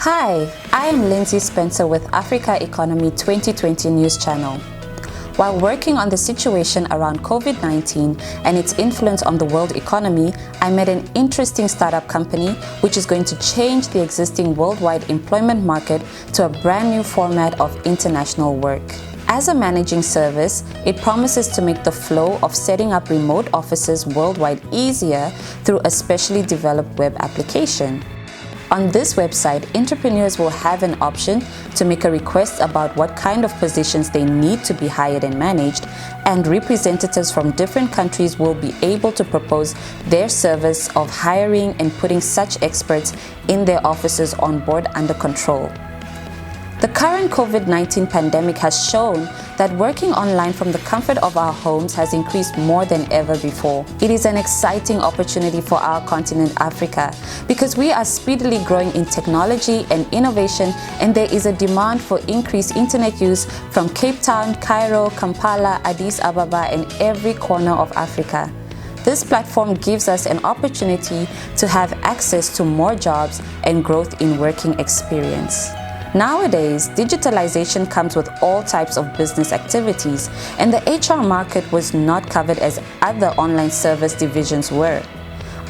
Hi, I am Lindsay Spenser with Africa Economy 2020 News Channel. While working on the situation around COVID-19 and its influence on the world economy, I met an interesting startup company which is going to change the existing worldwide employment market to a brand new format of international work. As a managing service, it promises to make the flow of setting up remote offices worldwide easier through a specially developed web application. On this website, entrepreneurs will have an option to make a request about what kind of positions they need to be hired and managed, and representatives from different countries will be able to propose their service of hiring and putting such experts in their offices on board under control. The current COVID-19 pandemic has shown that working online from the comfort of our homes has increased more than ever before. It is an exciting opportunity for our continent, Africa, because we are speedily growing in technology and innovation, and there is a demand for increased internet use from Cape Town, Cairo, Kampala, Addis Ababa, and every corner of Africa. This platform gives us an opportunity to have access to more jobs and growth in working experience. Nowadays, digitalization comes with all types of business activities, and the HR market was not covered as other online service divisions were.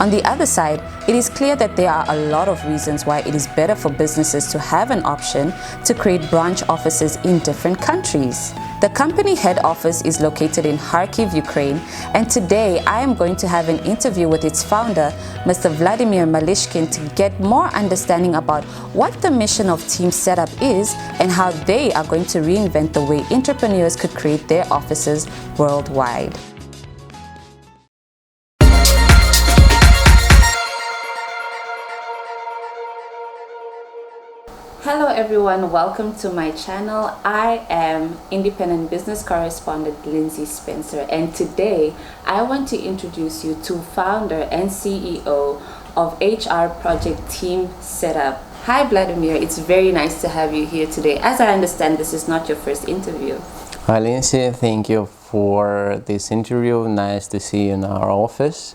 On the other side, it is clear that there are a lot of reasons why it is better for businesses to have an option to create branch offices in different countries. The company head office is located in Kharkiv, Ukraine, and today I am going to have an interview with its founder, Mr. Vladimir Malyshkin, to get more understanding about what the mission of TEAM Setup is and how they are going to reinvent the way entrepreneurs could create their offices worldwide. Hello everyone, welcome to my channel. I am independent business correspondent Lindsay Spenser, and today I want to introduce you to founder and CEO of HR project TEAM Setup. Hi Vladimir, it's very nice to have you here today. As I understand, this is not your first interview. Hi Lindsay, thank you for this interview. Nice to see you in our office.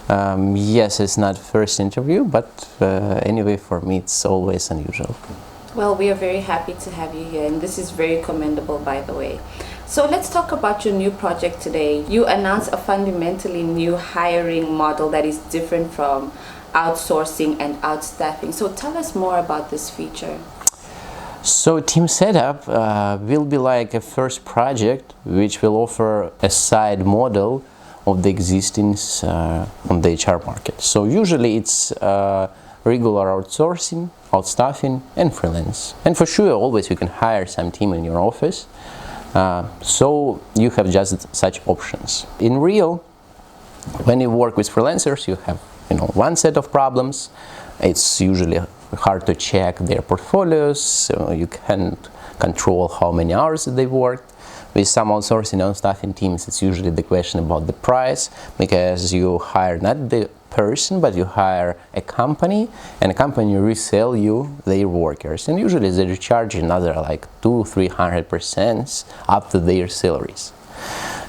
Yes, it's not first interview, but anyway, for me it's always unusual. Well, we are very happy to have you here, and this is very commendable, by the way. So let's talk about your new project today. You announced a fundamentally new hiring model that is different from outsourcing and outstaffing. So tell us more about this feature. So TEAM Setup will be like a first project which will offer a side model of the existing on the HR market. So usually it's regular outsourcing, outstaffing, and freelance. And for sure, always you can hire some team in your office. So you have just such options. In real, when you work with freelancers, you have one set of problems. It's usually hard to check their portfolios. So you can't control how many hours they worked. With some outsourcing and staffing teams, it's usually the question about the price, because you hire not the person, but you hire a company, and a company resell you their workers, and usually they charge another like 200-300% up to their salaries.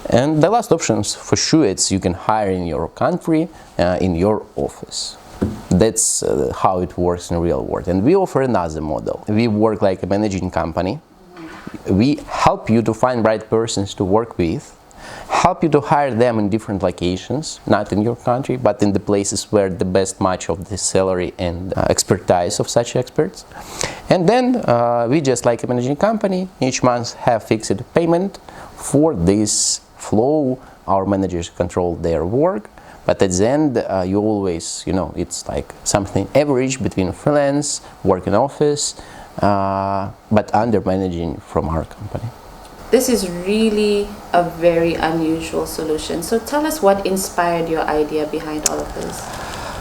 And the last options, for sure, it's you can hire in your country, in your office. That's how it works in the real world. And we offer another model. We work like a managing company. We help you to find right persons to work with, help you to hire them in different locations, not in your country, but in the places where the best match of the salary and expertise of such experts. And then we, just like a managing company, each month have fixed payment for this flow. Our managers control their work, but at the end you always, it's like something average between freelance, work in office, but under managing from our company. This is really a very unusual solution. So tell us what inspired your idea behind all of this.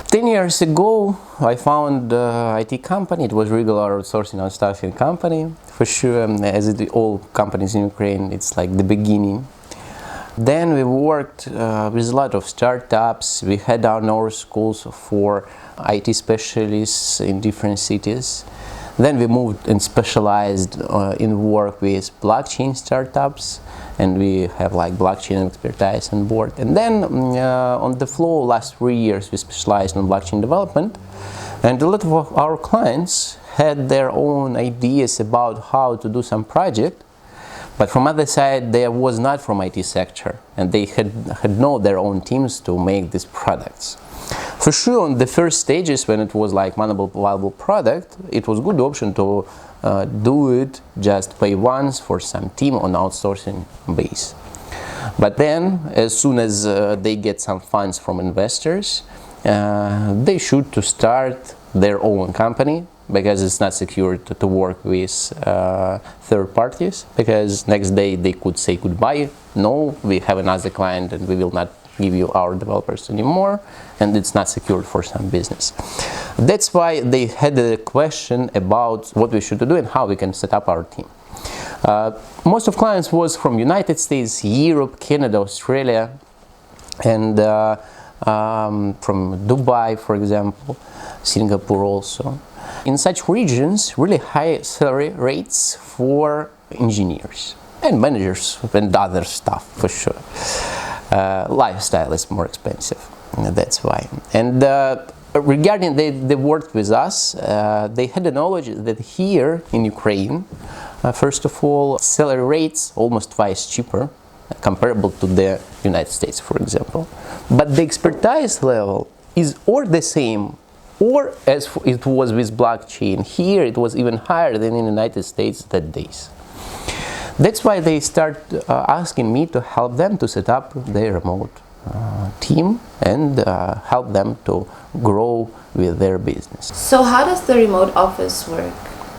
10 years ago, I found an IT company. It was regular outsourcing and staffing company. For sure, as all companies in Ukraine, it's like the beginning. Then we worked with a lot of startups. We had our own schools for IT specialists in different cities. Then we moved and specialized in work with blockchain startups, and we have like blockchain expertise on board. And then on the flow, last 3 years, we specialized in blockchain development. And a lot of our clients had their own ideas about how to do some project, but from other side, they was not from IT sector, and they had no their own teams to make these products. For sure, on the first stages, when it was like viable product, it was good option to do it, just pay once for some team on outsourcing base. But then, as soon as they get some funds from investors, they should to start their own company, because it's not secure to work with third parties, because next day they could say goodbye. No, we have another client and we will not give you our developers anymore, and it's not secured for some business. That's why they had a question about what we should do and how we can set up our team. Most of clients was from United States, Europe, Canada, Australia, and from Dubai, for example, Singapore also. In such regions, really high salary rates for engineers and managers and other stuff, for sure. Lifestyle is more expensive, that's why. And regarding they worked with us, they had the knowledge that here in Ukraine, first of all, salary rates almost twice cheaper, comparable to the United States, for example. But the expertise level is or the same, or as it was with blockchain, here it was even higher than in the United States that days. That's why they start asking me to help them to set up their remote team and help them to grow with their business. So how does the remote office work?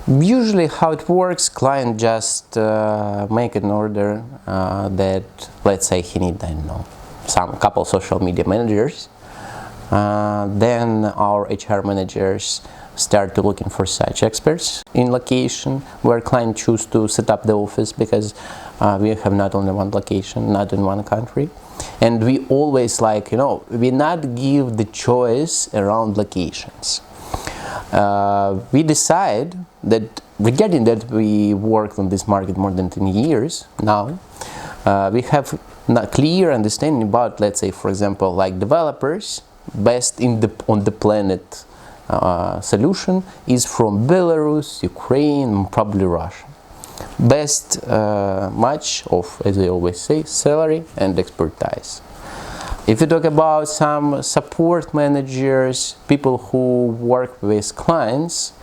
Usually how it works, client just make an order that, let's say he need, I don't know, couple social media managers. Then our HR managers start to looking for such experts in location where client choose to set up the office, because we have not only one location, not in one country. And we always we not give the choice around locations. We decide that regarding that we worked on this market more than 10 years now, we have not clear understanding about, let's say, for example, like developers, best on the planet solution is from Belarus, Ukraine, probably Russia. Best match of, as I always say, salary and expertise. If you talk about some support managers, people who work with clients,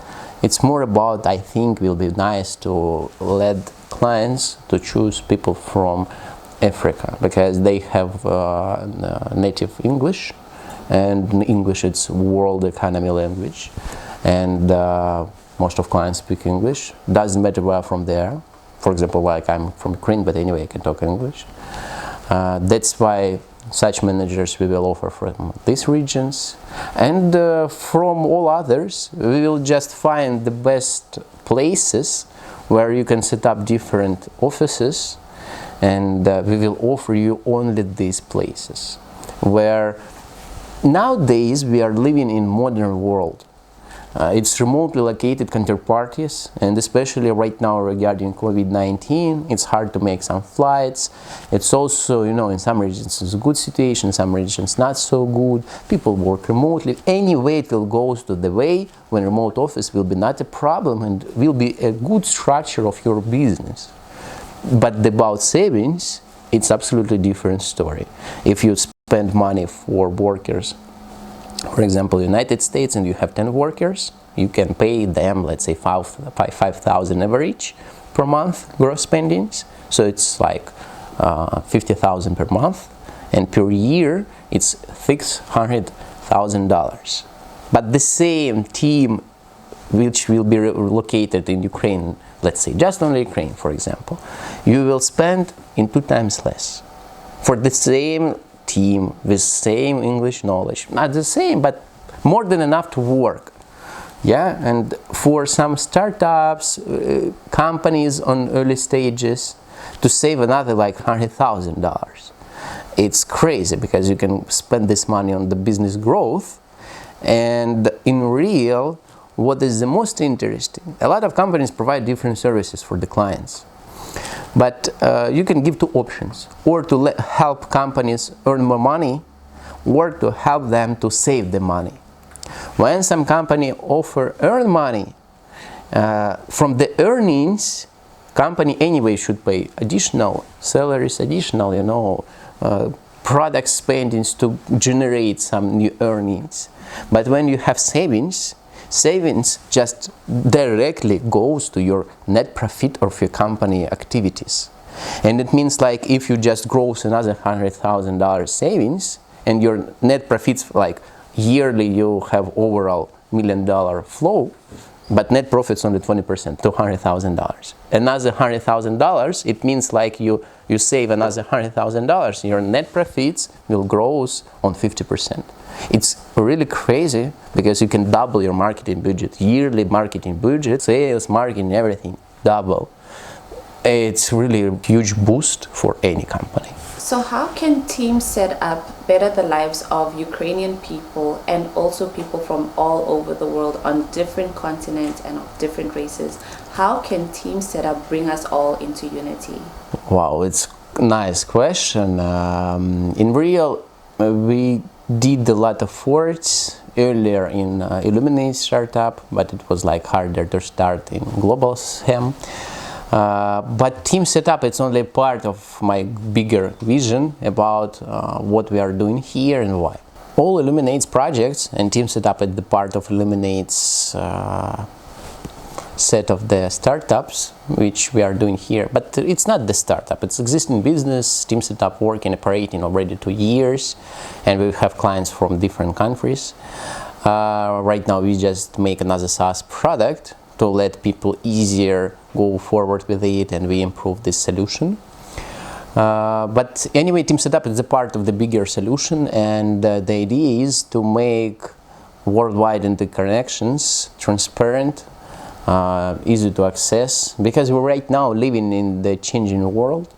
it's more about, I think, will be nice to let clients to choose people from Africa, because they have native English, and English it's world economy language, and most of clients speak English. Doesn't matter where from there. For example, like I'm from Ukraine, but anyway I can talk English. That's why such managers we will offer from these regions, and from all others we will just find the best places where you can set up different offices, and we will offer you only these places where nowadays we are living in modern world. It's remotely located counterparties, and especially right now regarding COVID-19, it's hard to make some flights. It's also, in some regions it's a good situation, in some regions not so good. People work remotely. Anyway, it will go to the way when remote office will be not a problem and will be a good structure of your business. But about savings, it's absolutely different story. If you spend money for workers, for example, United States, and you have 10 workers, you can pay them, let's say, 5,000 average per month gross spendings. So it's like 50,000 per month, and per year it's $600,000. But the same team, which will be located in Ukraine, let's say, just only Ukraine, for example, you will spend in 2 times less for the same team with same English knowledge. Not the same, but more than enough to work. Yeah, and for some startups, companies on early stages, to save another like $100,000. It's crazy, because you can spend this money on the business growth, and in real, what is the most interesting, a lot of companies provide different services for the clients. But you can give 2 options, or to help companies earn more money, or to help them to save the money. When some company earn money, from the earnings, company anyway should pay additional salaries, additional, product spendings to generate some new earnings. But when you have savings just directly goes to your net profit of your company activities. And it means like if you just gross another $100,000 savings and your net profits, like yearly you have overall $1 million flow, but net profits only 20%, $200,000. Another $100,000, it means like you save another $100,000, your net profits will grow on 50%. It's really crazy because you can double your marketing budget, yearly marketing budget, sales, marketing, everything, double. It's really a huge boost for any company. So how can TEAM Setup better the lives of Ukrainian people and also people from all over the world on different continents and of different races? How can TEAM Setup bring us all into unity? Wow, it's a nice question. In real, we did a lot of works earlier in Illuminate startup, but it was like harder to start in global SAM. But TEAM Setup, it's only part of my bigger vision about what we are doing here and why. All Illuminate's projects, and TEAM Setup is the part of Illuminate's set of the startups, which we are doing here. But it's not the startup, it's existing business. TEAM Setup working, operating already 2 years, and we have clients from different countries. Right now we just make another SaaS product to let people easier go forward with it, and we improve this solution. But anyway, TEAM Setup is a part of the bigger solution, and the idea is to make worldwide interconnections transparent, easy to access, because we're right now living in the changing world.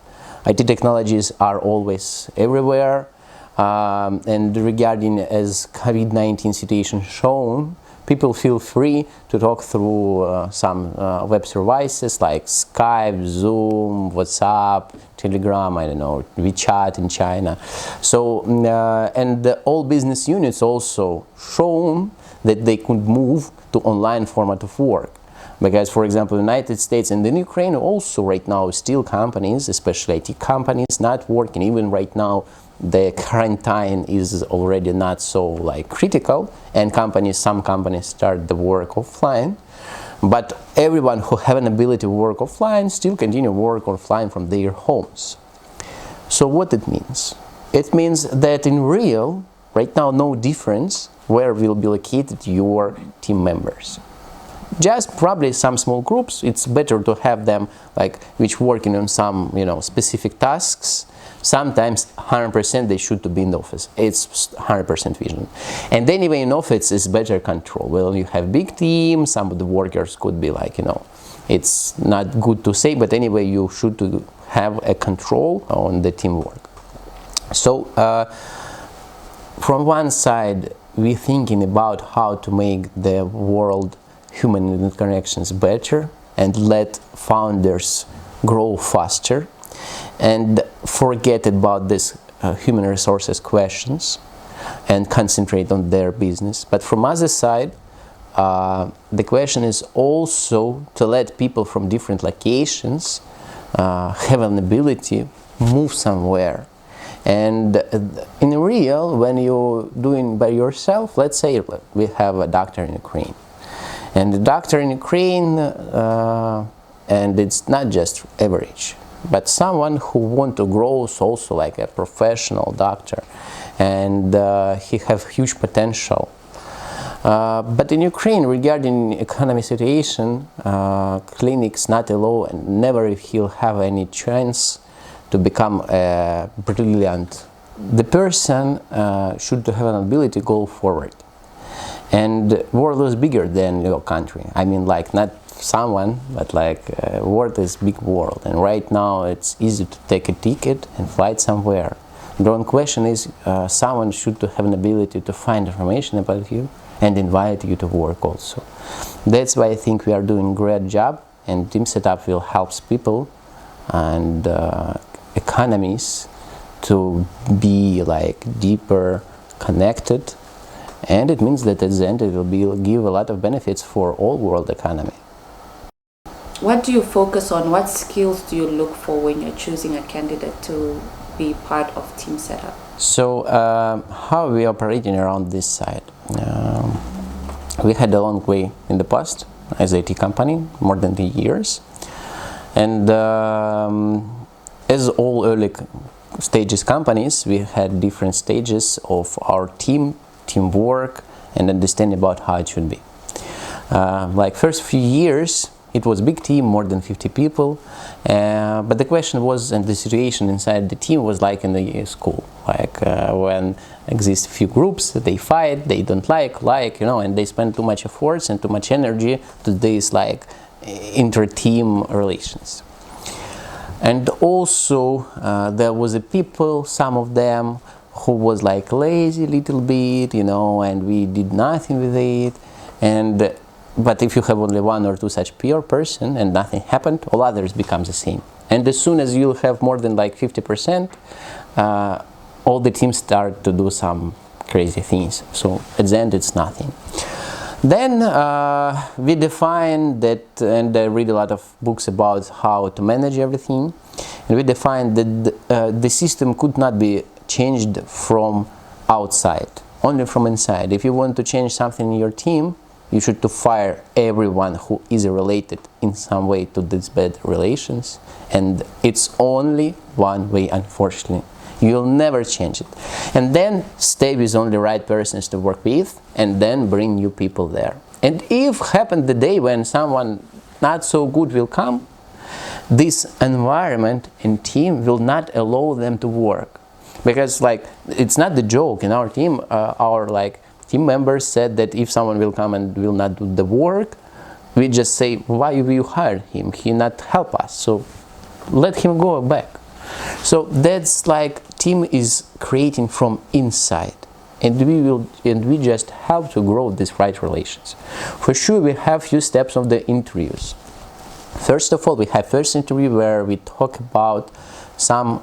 IT technologies are always everywhere, and regarding as COVID-19 situation shown, people feel free to talk through some web services like Skype, Zoom, WhatsApp, Telegram, I don't know, WeChat in China. So, and all business units also shown that they could move to online format of work. Because, for example, United States and in Ukraine also right now still companies, especially IT companies, not working. Even right now, the quarantine is already not so like critical, and some companies start the work offline. But everyone who have an ability to work offline still continue work offline from their homes. So what it means? It means that in real, right now, no difference where will be located your team members. Just probably some small groups. It's better to have them like which working on some specific tasks. Sometimes 100% they should be in the office. It's 100% vision. And anyway, in office is better control. Well, you have big team. Some of the workers could be like it's not good to say, but anyway, you should have a control on the teamwork. So from one side, we're thinking about how to make the world human interconnections better and let founders grow faster and forget about this human resources questions and concentrate on their business. But from other side, the question is also to let people from different locations have an ability move somewhere. And in real, when you're doing by yourself, let's say we have a doctor in Ukraine. And the doctor in Ukraine, and it's not just average, but someone who want to grow also like a professional doctor, and he have huge potential. But in Ukraine, regarding economy situation, clinics not allow, and never he'll have any chance to become brilliant. The person should have an ability to go forward. And the world is bigger than your country. I mean, like not someone, but like world is big world. And right now it's easy to take a ticket and fly somewhere. The only question is someone should have an ability to find information about you and invite you to work also. That's why I think we are doing a great job, and TEAM Setup will help people and economies to be like deeper connected and it means that at the end it will give a lot of benefits for all world economy. What do you focus on? What skills do you look for when you're choosing a candidate to be part of Team Setup? So how are we operating around this side? We had a long way in the past as an IT company, more than 3 years, and as all early stages companies, we had different stages of our teamwork, and understanding about how it should be. Like first few years, it was a big team, more than 50 people, but the question was, and the situation inside the team was like in the school, like when exist a few groups, they fight, they don't like, and they spend too much efforts and too much energy to this like inter-team relations. And also there was a people, some of them, who was like lazy a little bit, and we did nothing with it. But if you have only one or two such pure person and nothing happened, all others becomes the same. And as soon as you have more than like 50%, all the teams start to do some crazy things. So at the end, it's nothing. Then we define that, and I read a lot of books about how to manage everything, and we defined that the system could not be changed from outside, only from inside. If you want to change something in your team, you should to fire everyone who is related in some way to these bad relations, and it's only one way, unfortunately. You'll never change it. And then stay with only right persons to work with, and then bring new people there. And if happened the day when someone not so good will come, this environment and team will not allow them to work. Because like, it's not the joke in our team, our like team members said that if someone will come and will not do the work, we just say, why will you hire him? He not help us, so let him go back. So that's like team is creating from inside, and we just have to grow these right relations. For sure, we have few steps of the interviews. First of all, we have first interview where we talk about some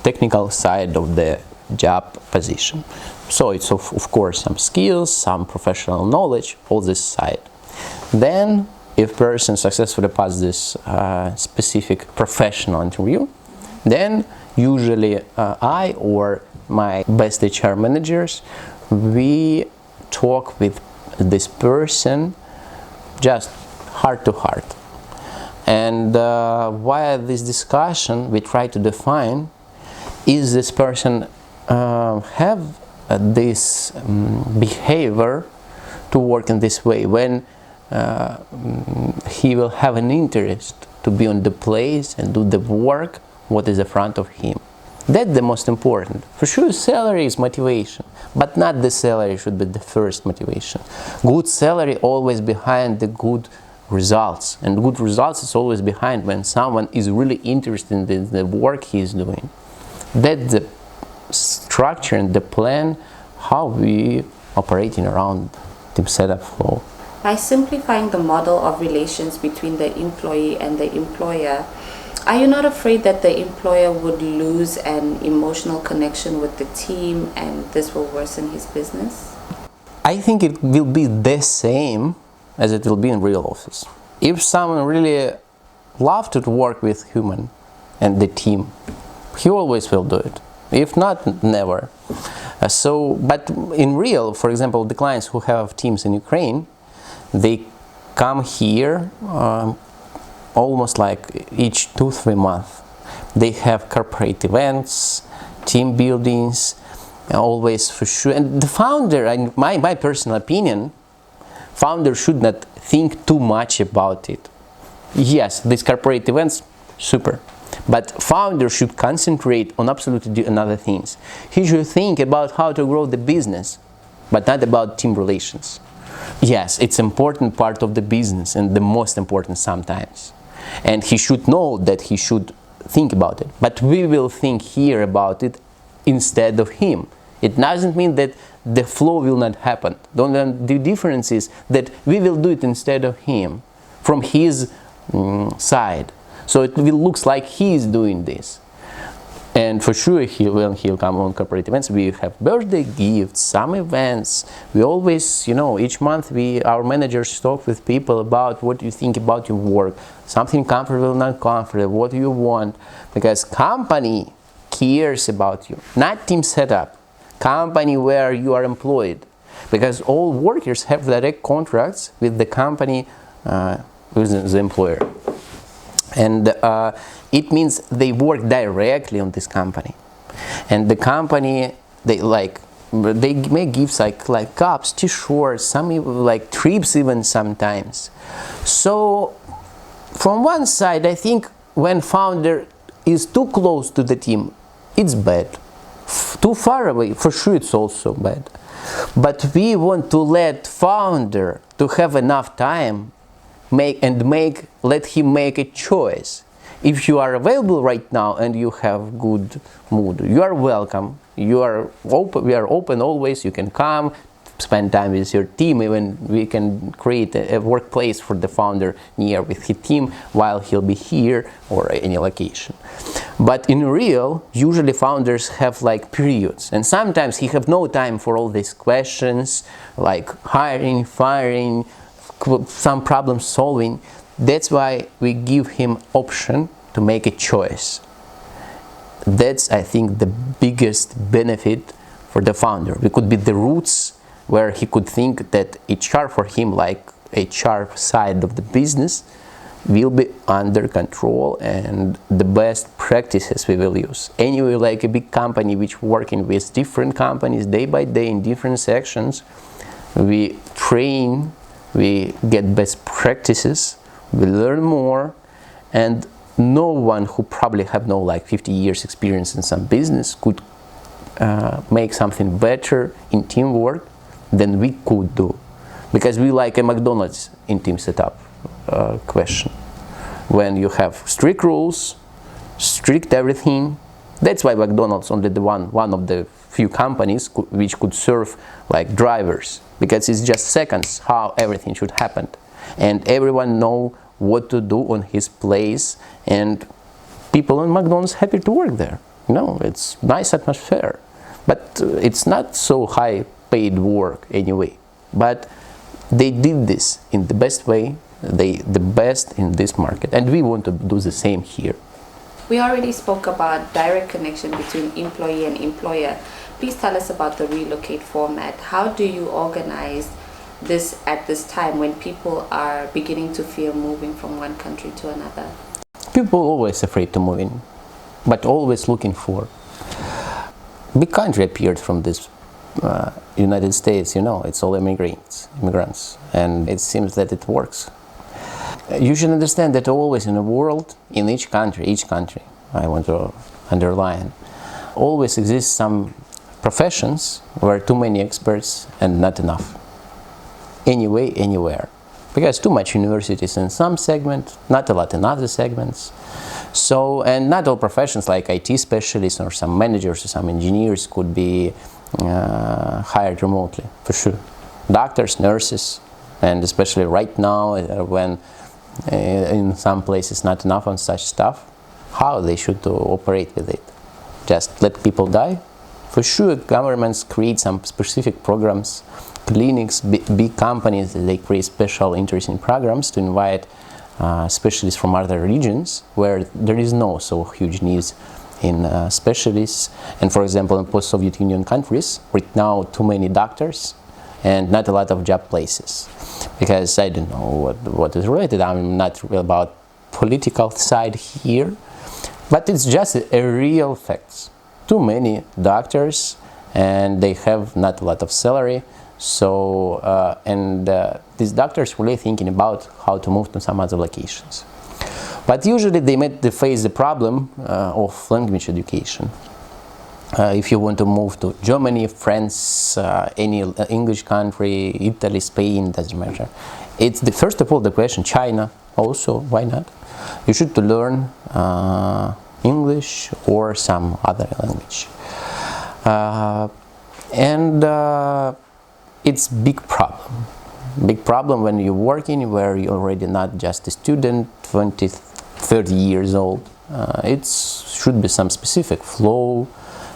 technical side of the job position. So it's of course some skills, some professional knowledge, all this side. Then if person successfully passes this specific professional interview, then usually I or my best HR managers, we talk with this person just heart to heart. And via this discussion, we try to define, is this person have this behavior to work in this way, when he will have an interest to be on the place and do the work what is in front of him. That's the most important. For sure, salary is motivation, but not the salary should be the first motivation. Good salary always behind the good results, and good results is always behind when someone is really interested in the work he is doing. That's the structure and the plan how we operating around Team Setup flow. By simplifying the model of relations between the employee and the employer, are you not afraid that the employer would lose an emotional connection with the team and this will worsen his business? I think it will be the same as it will be in real office. If someone really loves to work with human and the team, he always will do it. If not, never. But in real, for example, the clients who have teams in Ukraine, they come here almost like each 2-3 months. They have corporate events, team buildings, always for sure. And the founder, in my personal opinion, founder should not think too much about it. Yes, these corporate events, super. But founder should concentrate on absolutely another things. He should think about how to grow the business, but not about team relations. Yes, it's important part of the business and the most important sometimes. And he should know that he should think about it. But we will think here about it instead of him. It doesn't mean that the flow will not happen. The difference is that we will do it instead of him, from his side. So it will look like he is doing this. And for sure, when he'll come on corporate events, we have birthday gifts, some events. We always, each month our managers talk with people about what you think about your work, something comfortable, not comfortable, what you want, because company cares about you, not team setup, company where you are employed, because all workers have direct contracts with the company, with the employer. And it means they work directly on this company, and the company they make gifts like cups, t-shirts, some like trips even sometimes. So from one side, I think when founder is too close to the team, it's bad. Too far away, for sure, it's also bad. But we want to let founder to have enough time, let him make a choice. If you are available right now and you have good mood, you are welcome. We are open always. You can come, spend time with your team. Even we can create a workplace for the founder near with his team while he'll be here or any location. But in real, usually founders have like periods, and sometimes he have no time for all these questions like hiring, firing, some problem solving. That's why we give him option to make a choice. That's, I think, the biggest benefit for the founder. We could be the roots where he could think that HR for him, like HR side of the business, will be under control, and the best practices we will use. Anyway, like a big company which working with different companies day by day in different sections, we train, we get best practices, we learn more, and no one who probably have 50 years experience in some business could make something better in teamwork than we could do. Because we like a McDonald's in team setup question. When you have strict rules, strict everything, that's why McDonald's only one of the few companies which could serve like drivers, because it's just seconds how everything should happen, and everyone know what to do on his place, and people in McDonald's happy to work there. It's nice atmosphere, but it's not so high paid work anyway. But they did this in the best way, the best in this market, and we want to do the same here. We already spoke about direct connection between employee and employer. Please tell us about the Relocate format. How do you organize this at this time when people are beginning to fear moving from one country to another? People always afraid to move in, but always looking for. Big country appeared from this United States, it's all immigrants, and it seems that it works. You should understand that always in the world, in each country, I want to underline, always exists some professions where too many experts and not enough. Anyway, anywhere. Because too much universities in some segment, not a lot in other segments. So, and not all professions like IT specialists or some managers or some engineers could be hired remotely, for sure. Doctors, nurses, and especially right now when in some places not enough on such stuff, how they should operate with it. Just let people die? For sure, governments create some specific programs, clinics, big companies, they create special interesting programs to invite specialists from other regions where there is no so huge needs in specialists. And for example, in post-Soviet Union countries, right now too many doctors and not a lot of job places. Because I don't know what is related, I'm not real about political side here, but it's just a real facts. Too many doctors and they have not a lot of salary. So, these doctors really thinking about how to move to some other locations. But usually they face the problem of language education. If you want to move to Germany, France, any English country, Italy, Spain, doesn't matter. It's first of all the question, China also, why not? You should to learn English or some other language. It's big problem. Big problem when you're working where you're already not just a student, 20, 30 years old, It should be some specific flow.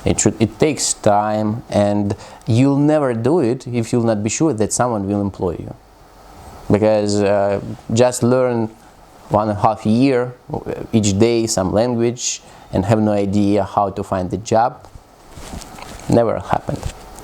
It takes time, and you'll never do it if you'll not be sure that someone will employ you. Because just learn 1.5 year each day some language and have no idea how to find the job, never happened.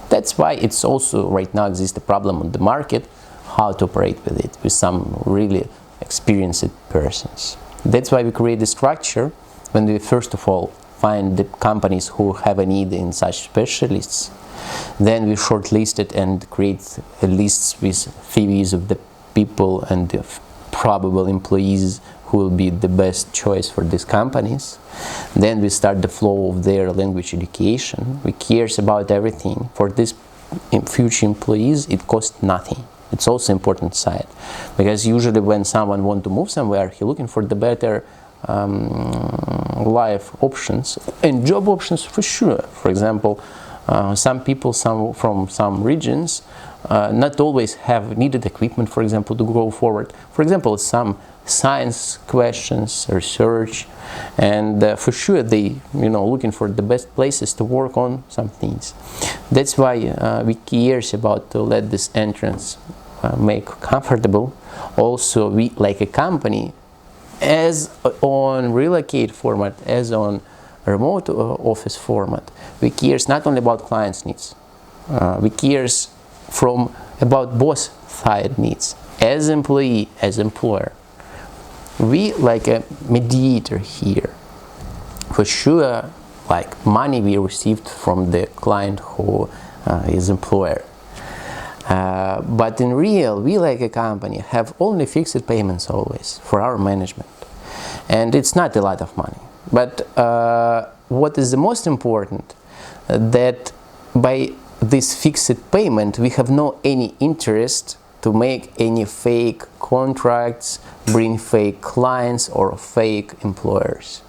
That's why it's also right now exists a problem on the market, how to operate with it, with some really experienced persons. That's why we create a structure when we first of all find the companies who have a need in such specialists. Then we shortlist it and create lists with CVs of the people and the probable employees who will be the best choice for these companies. Then we start the flow of their language education. We cares about everything. For these future employees, it costs nothing. It's also important side, because usually when someone wants to move somewhere, he's looking for the better life options and job options for sure. For example, some people from some regions not always have needed equipment, for example, to go forward. For example, some science questions, research, and for sure they looking for the best places to work on some things. That's why we cares about to let this entrance make comfortable. Also, we like a company, as on Relocate format, as on remote office format, we cares not only about clients' needs, we cares about both side needs, as employee, as employer. We like a mediator here. For sure, like money we received from the client who is employer. But in real, we like a company have only fixed payments always for our management, and it's not a lot of money. But what is the most important, that by this fixed payment we have no any interest to make any fake contracts, bring fake clients or fake employers.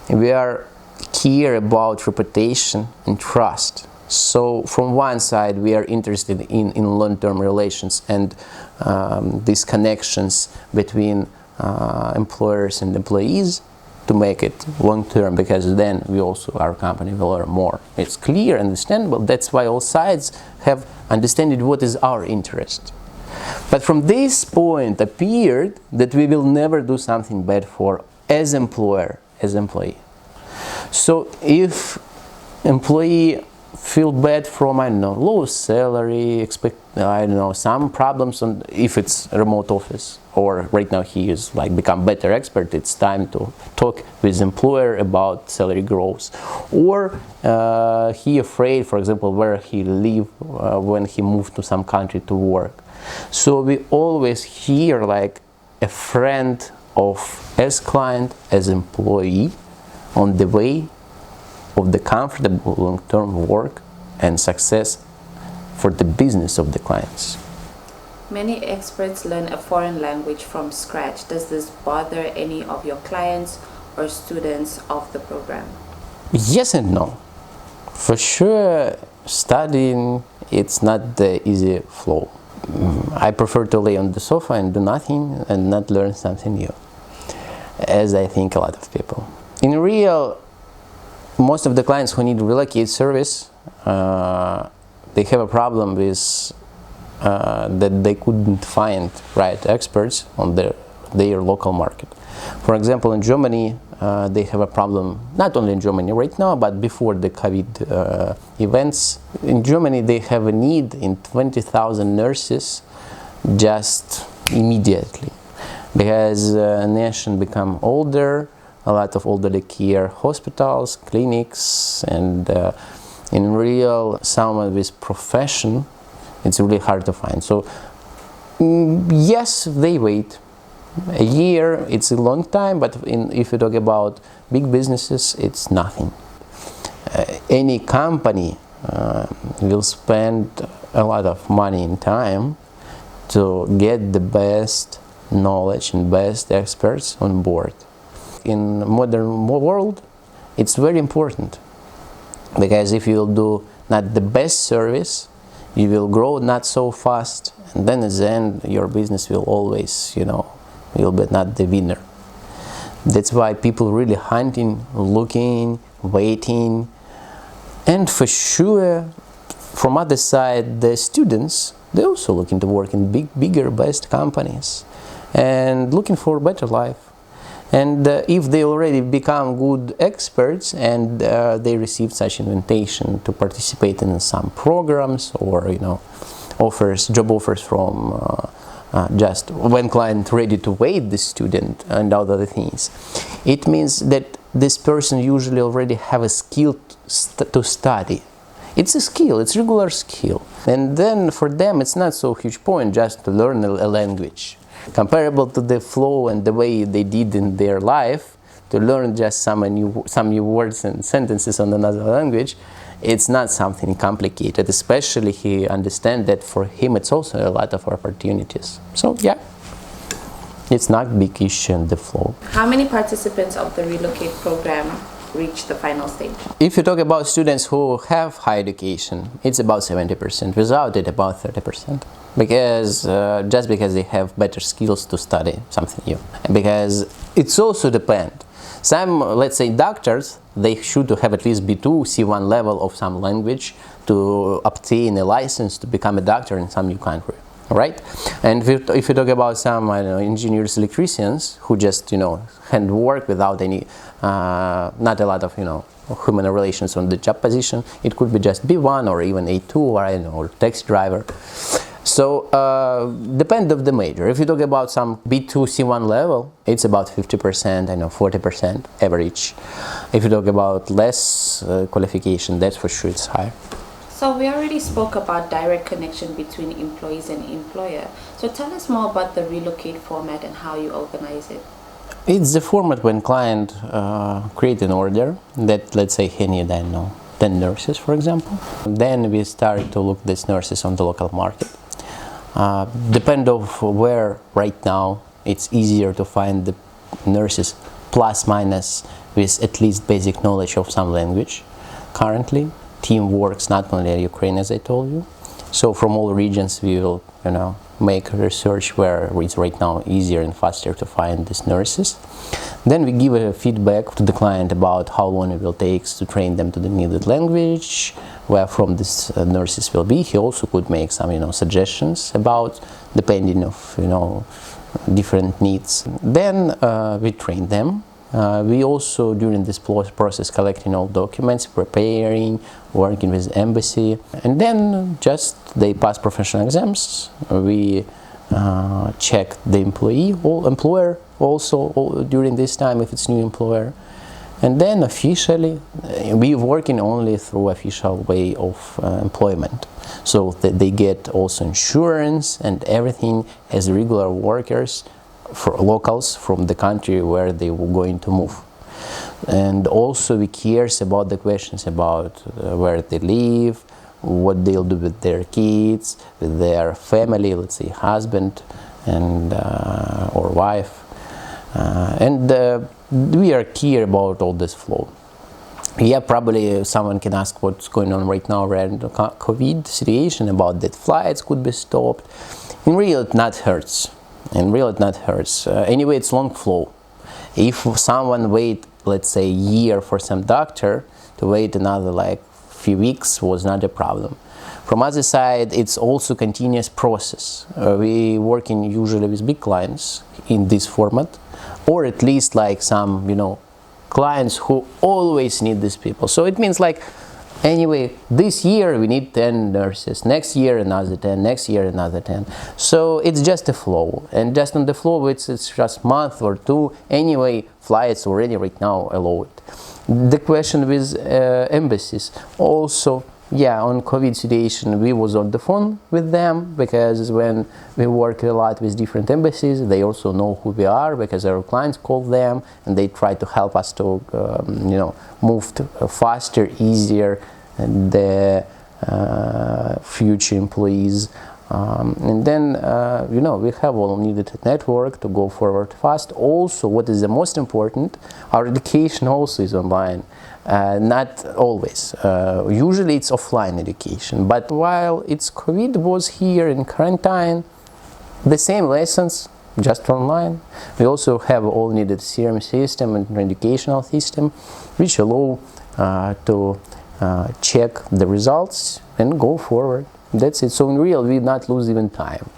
We are care about reputation and trust. So from one side we are interested in long-term relations and these connections between employers and employees to make it long-term, because then we also, our company will earn more. It's clear, understandable. That's why all sides have understanding what is our interest. But from this point appeared that we will never do something bad for as employer, as employee. So if employee feel bad from, I don't know, low salary, expect, I don't know, some problems on, if it's a remote office, or right now he is like become better expert, it's time to talk with employer about salary growth. Or he afraid, for example, where he live when he moved to some country to work. So we always hear like a friend of as client, as employee, on the way of the comfortable long-term work and success for the business of the clients. Many experts learn a foreign language from scratch. Does this bother any of your clients or students of the program? Yes and no. For sure, studying, it's not the easy flow. I prefer to lay on the sofa and do nothing and not learn something new, as I think a lot of people. In real, most of the clients who need Relocate service, they have a problem with that they couldn't find right experts on their local market. For example, in Germany, they have a problem, not only in Germany right now, but before the COVID events. In Germany, they have a need in 20,000 nurses just immediately, because the nation become older, a lot of elderly care hospitals, clinics, and in real, someone with profession, it's really hard to find. So yes, they wait. A year, it's a long time, but if you talk about big businesses, it's nothing. Any company will spend a lot of money and time to get the best knowledge and best experts on board. In modern world, it's very important, because if you'll do not the best service, you will grow not so fast, and then at the end your business will always, will be not the winner. That's why people really hunting, looking, waiting. And for sure, from other side, the students, they're also looking to work in bigger, best companies and looking for a better life. And if they already become good experts and they receive such invitation to participate in some programs or job offers from just when client ready to wait the student and other things, it means that this person usually already have a skill to study. It's a skill, it's a regular skill. And then for them it's not so huge point just to learn a language. Comparable to the flow and the way they did in their life, to learn just some new words and sentences on another language, it's not something complicated, especially he understands that for him it's also a lot of opportunities. So yeah, it's not big issue in the flow. How many participants of the Relocate program reach the final stage? If you talk about students who have high education, it's about 70%. Without it, about 30%. Because just because they have better skills to study something new. Because it's also depend. Some, let's say, doctors, they should have at least B2, C1 level of some language to obtain a license to become a doctor in some new country. Right? And if you talk about some engineers, electricians who just hand work without any, not a lot of human relations on the job position, it could be just B1 or even A2 or taxi driver. So depend of the major. If you talk about some B2 C1 level, it's about 50%, 40% average. If you talk about less qualification, that's for sure it's higher. So we already spoke about direct connection between employees and employer. So tell us more about the Relocate format and how you organize it. It's the format when client create an order that, let's say, he need 10 nurses, for example. Then we start to look these nurses on the local market. Depend of where right now it's easier to find the nurses plus minus with at least basic knowledge of some language. Currently, team works not only in Ukraine, as I told you. So from all regions we will make research where it's right now easier and faster to find these nurses. Then we give a feedback to the client about how long it will take to train them to the needed language, where from these nurses will be. He also could make some suggestions about depending of different needs. Then we train them. We also, during this process, collecting all documents, preparing, working with embassy, and then just they pass professional exams. We check the employer also during this time if it's new employer, and then officially we working only through official way of employment, so that they get also insurance and everything as regular workers for locals from the country where they were going to move. And also we cares about the questions about where they live, what they'll do with their kids, with their family, let's say husband and or wife, and we are care about all this flow. Yeah, probably someone can ask what's going on right now around the COVID situation, about that flights could be stopped. In real, it not hurts. Anyway, it's long flow. If someone wait, let's say, a year for some doctor, to wait another few weeks was not a problem. From other side, it's also continuous process. We working usually with big clients in this format, or at least some clients who always need these people. So it means anyway, this year we need 10 nurses, next year another 10, next year another 10. So it's just a flow, and just on the flow it's just month or two. Anyway, flights already right now allowed. The question with embassies also, yeah, on COVID situation we was on the phone with them, because when we work a lot with different embassies, they also know who we are, because our clients call them and they try to help us to move faster, easier, and the future employees. And then we have all needed network to go forward fast. Also, what is the most important, our education also is online. Not always. Usually it's offline education. But while it's COVID was here in quarantine, the same lessons just online. We also have all needed CRM system and educational system, which allow to check the results and go forward. That's it. So in real, we not lose even time.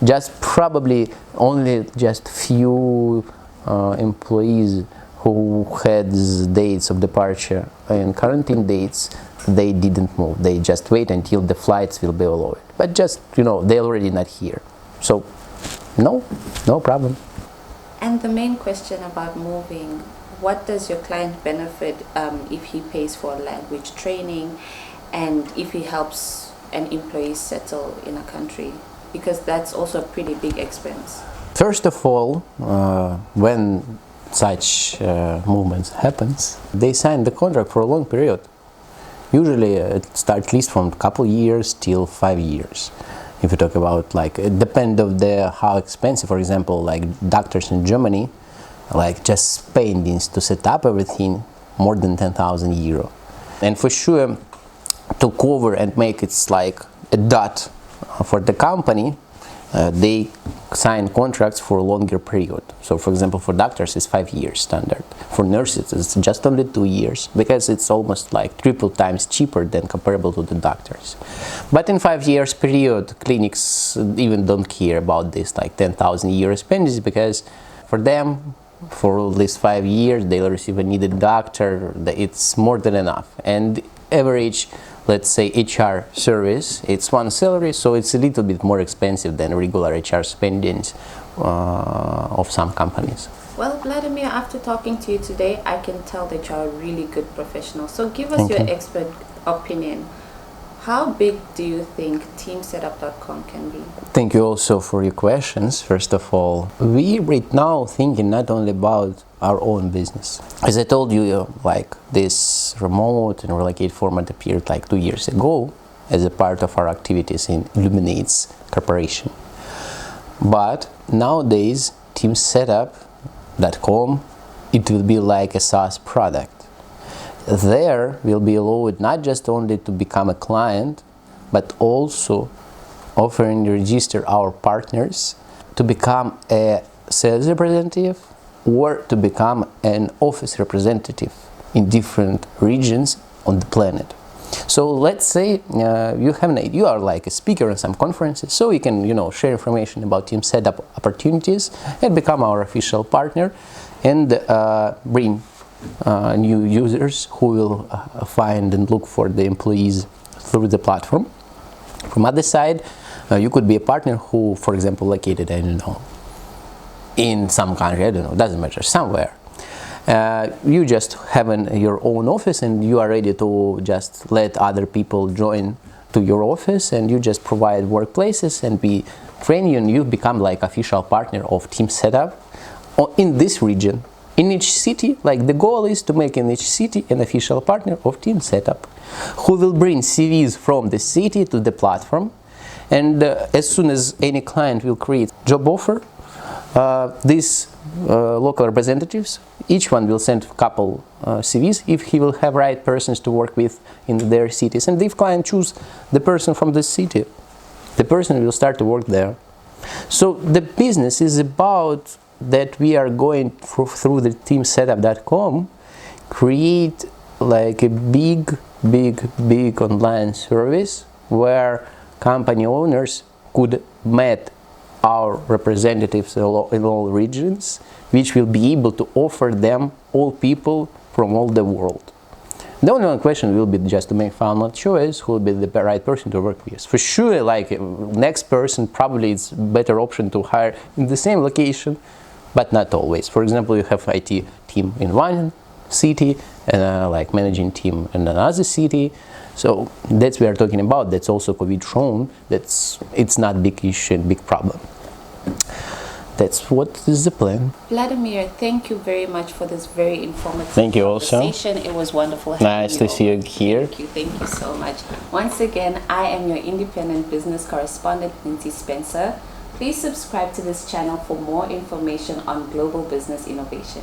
Just probably only just few employees who had dates of departure and quarantine dates, they didn't move. They just wait until the flights will be allowed. But just, they're already not here. So, no problem. And the main question about moving, what does your client benefit if he pays for language training and if he helps an employee settle in a country? Because that's also a pretty big expense. First of all, when such movements happens, they sign the contract for a long period. Usually it starts at least from a couple years till 5 years. If you talk about it depends of how expensive, for example, like doctors in Germany, just spending to set up everything more than 10,000 euro. And for sure, to cover and make it like a dot for the company, they sign contracts for a longer period. So for example, for doctors it's 5 years standard. For nurses it's just only 2 years, because it's almost like triple times cheaper than comparable to the doctors. But in 5 years period, clinics even don't care about this 10,000 euro expenses, because for them, for at least 5 years, they'll receive a needed doctor. It's more than enough. And average, let's say, HR service, it's one salary, so it's a little bit more expensive than regular HR spendings of some companies. Well, Vladimir, after talking to you today, I can tell that you're a really good professional. So give us your expert opinion. How big do you think TeamSetup.com can be? Thank you also for your questions. First of all, we right now thinking not only about our own business. As I told you, this remote and Relocate format appeared 2 years ago as a part of our activities in Illuminate's corporation. But nowadays, TeamSetup.com, it will be like a SaaS product. There will be allowed not just only to become a client, but also offering to register our partners to become a sales representative or to become an office representative in different regions on the planet. So let's say you are like a speaker in some conferences, so you can share information about Team Setup opportunities and become our official partner and bring new users who will find and look for the employees through the platform. From other side, you could be a partner who, for example, located, I don't know, in some country, I don't know, doesn't matter, somewhere. You just have your own office and you are ready to just let other people join to your office, and you just provide workplaces and we train you, and you become like official partner of Team Setup in this region. In each city, the goal is to make in each city an official partner of Team Setup, who will bring CVs from the city to the platform. And as soon as any client will create job offer, these local representatives, each one will send a couple CVs if he will have right persons to work with in their cities. And if client choose the person from the city, the person will start to work there. So the business is about that we are going through the TeamSetup.com, create a big online service where company owners could meet our representatives in all regions, which will be able to offer them all people from all the world. The only one question will be just to make final choice who will be the right person to work with. For sure, next person probably it's better option to hire in the same location, but not always. For example, you have IT team in one city and managing team in another city. So that's what we are talking about. That's also COVID shown. It's not big issue and big problem. That's what is the plan. Vladimir, thank you very much for this very informative conversation. It was wonderful having Nice to see you here. Thank you so much. Once again, I am your independent business correspondent, Lindsay Spenser. Please subscribe to this channel for more information on global business innovation.